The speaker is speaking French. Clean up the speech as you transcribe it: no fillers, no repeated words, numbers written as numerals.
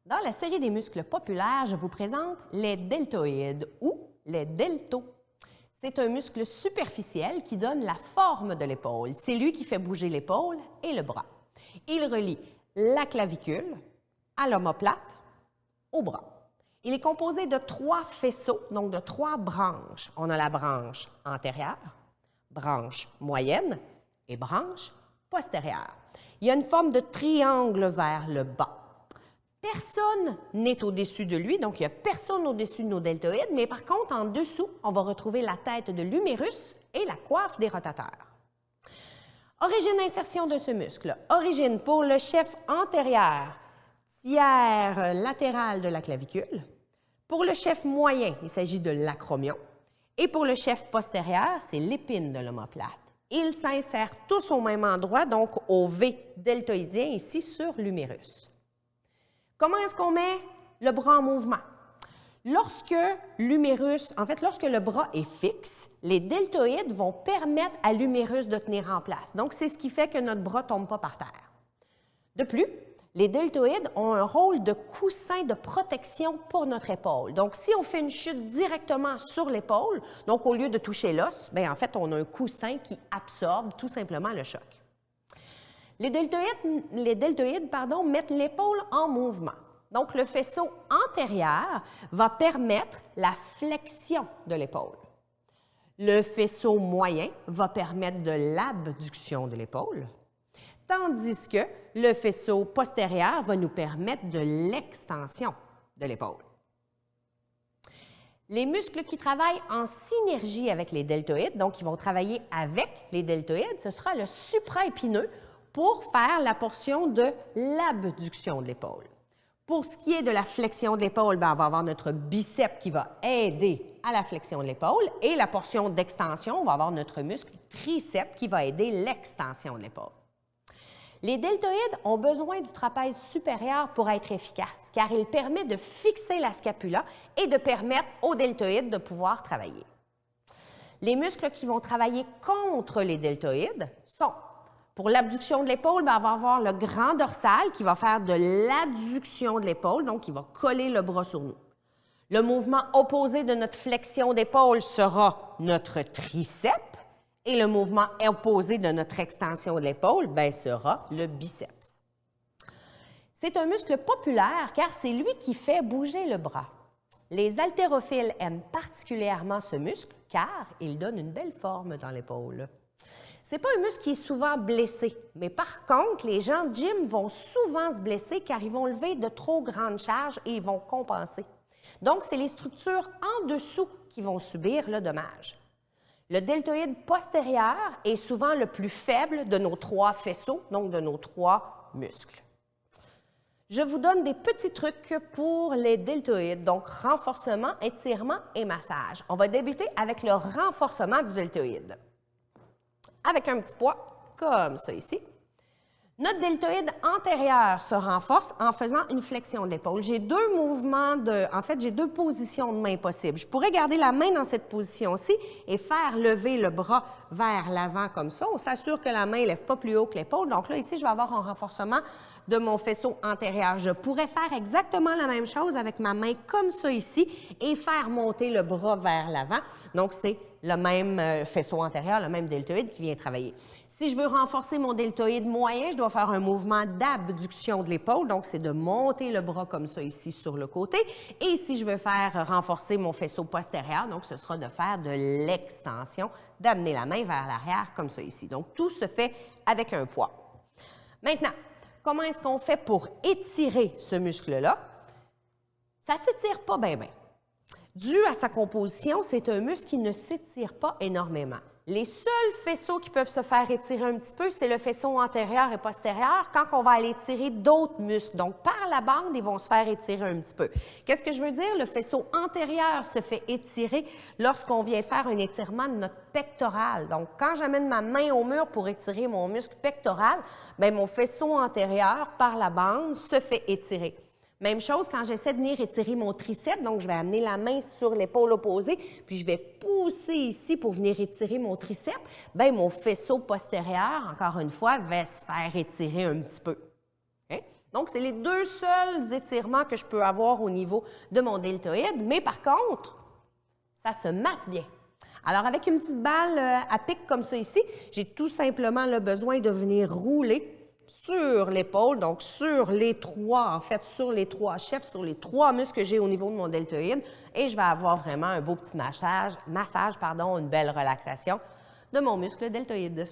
Dans la série des muscles populaires, je vous présente les deltoïdes ou les deltos. C'est un muscle superficiel qui donne la forme de l'épaule. C'est lui qui fait bouger l'épaule et le bras. Il relie la clavicule à l'omoplate au bras. Il est composé de 3 faisceaux, donc de 3 branches. On a la branche antérieure, branche moyenne et branche postérieure. Il y a une forme de triangle vers le bas. Personne n'est au-dessus de lui, donc il n'y a personne au-dessus de nos deltoïdes, mais par contre, en dessous, on va retrouver la tête de l'humérus et la coiffe des rotateurs. Origine d'insertion de ce muscle. Origine pour le chef antérieur, tiers latéral de la clavicule. Pour le chef moyen, il s'agit de l'acromion. Et pour le chef postérieur, c'est l'épine de l'omoplate. Ils s'insèrent tous au même endroit, donc au V deltoïdien ici sur l'humérus. Comment est-ce qu'on met le bras en mouvement? Lorsque l'humérus, lorsque le bras est fixe, les deltoïdes vont permettre à l'humérus de tenir en place. Donc, c'est ce qui fait que notre bras ne tombe pas par terre. De plus, les deltoïdes ont un rôle de coussin de protection pour notre épaule. Donc, si on fait une chute directement sur l'épaule, donc au lieu de toucher l'os, bien, en fait, on a un coussin qui absorbe tout simplement le choc. Les deltoïdes mettent l'épaule en mouvement. Donc, le faisceau antérieur va permettre la flexion de l'épaule. Le faisceau moyen va permettre de l'abduction de l'épaule, tandis que le faisceau postérieur va nous permettre de l'extension de l'épaule. Les muscles qui travaillent en synergie avec les deltoïdes, donc qui vont travailler avec les deltoïdes, ce sera le supraépineux pour faire la portion de l'abduction de l'épaule. Pour ce qui est de la flexion de l'épaule, on va avoir notre biceps qui va aider à la flexion de l'épaule et la portion d'extension, on va avoir notre muscle triceps qui va aider l'extension de l'épaule. Les deltoïdes ont besoin du trapèze supérieur pour être efficaces, car il permet de fixer la scapula et de permettre aux deltoïdes de pouvoir travailler. Les muscles qui vont travailler contre les deltoïdes sont, pour l'abduction de l'épaule, on va avoir le grand dorsal qui va faire de l'adduction de l'épaule, donc qui va coller le bras sur nous. Le mouvement opposé de notre flexion d'épaule sera notre triceps et le mouvement opposé de notre extension de l'épaule sera le biceps. C'est un muscle populaire car c'est lui qui fait bouger le bras. Les haltérophiles aiment particulièrement ce muscle car il donne une belle forme dans l'épaule. Ce n'est pas un muscle qui est souvent blessé, mais par contre, les gens de gym vont souvent se blesser car ils vont lever de trop grandes charges et ils vont compenser. Donc, c'est les structures en dessous qui vont subir le dommage. Le deltoïde postérieur est souvent le plus faible de nos 3 faisceaux, donc de nos 3 muscles. Je vous donne des petits trucs pour les deltoïdes, donc renforcement, étirement et massage. On va débuter avec le renforcement du deltoïde. Avec un petit poids, comme ça ici. Notre deltoïde antérieur se renforce en faisant une flexion de l'épaule. J'ai 2 mouvements j'ai 2 positions de main possibles. Je pourrais garder la main dans cette position-ci et faire lever le bras vers l'avant comme ça. On s'assure que la main ne lève pas plus haut que l'épaule. Donc là, ici, je vais avoir un renforcement de mon faisceau antérieur. Je pourrais faire exactement la même chose avec ma main comme ça ici et faire monter le bras vers l'avant. Donc, c'est le même faisceau antérieur, le même deltoïde qui vient travailler. Si je veux renforcer mon deltoïde moyen, je dois faire un mouvement d'abduction de l'épaule, donc c'est de monter le bras comme ça ici sur le côté. Et si je veux faire renforcer mon faisceau postérieur, donc ce sera de faire de l'extension, d'amener la main vers l'arrière comme ça ici. Donc tout se fait avec un poids. Maintenant, comment est-ce qu'on fait pour étirer ce muscle-là? Ça ne s'étire pas bien. Dû à sa composition, c'est un muscle qui ne s'étire pas énormément. Les seuls faisceaux qui peuvent se faire étirer un petit peu, c'est le faisceau antérieur et postérieur quand on va aller étirer d'autres muscles. Donc, par la bande, ils vont se faire étirer un petit peu. Qu'est-ce que je veux dire? Le faisceau antérieur se fait étirer lorsqu'on vient faire un étirement de notre pectoral. Donc, quand j'amène ma main au mur pour étirer mon muscle pectoral, mon faisceau antérieur, par la bande, se fait étirer. Même chose quand j'essaie de venir étirer mon triceps, donc je vais amener la main sur l'épaule opposée, puis je vais pousser ici pour venir étirer mon triceps, mon faisceau postérieur, encore une fois, va se faire étirer un petit peu. Okay? Donc, c'est les deux seuls étirements que je peux avoir au niveau de mon deltoïde, mais par contre, ça se masse bien. Alors, avec une petite balle à pic comme ça ici, j'ai tout simplement le besoin de venir rouler sur l'épaule, donc sur les trois, en fait, sur les trois chefs, sur les trois muscles que j'ai au niveau de mon deltoïde, et je vais avoir vraiment un beau petit massage, une belle relaxation de mon muscle deltoïde.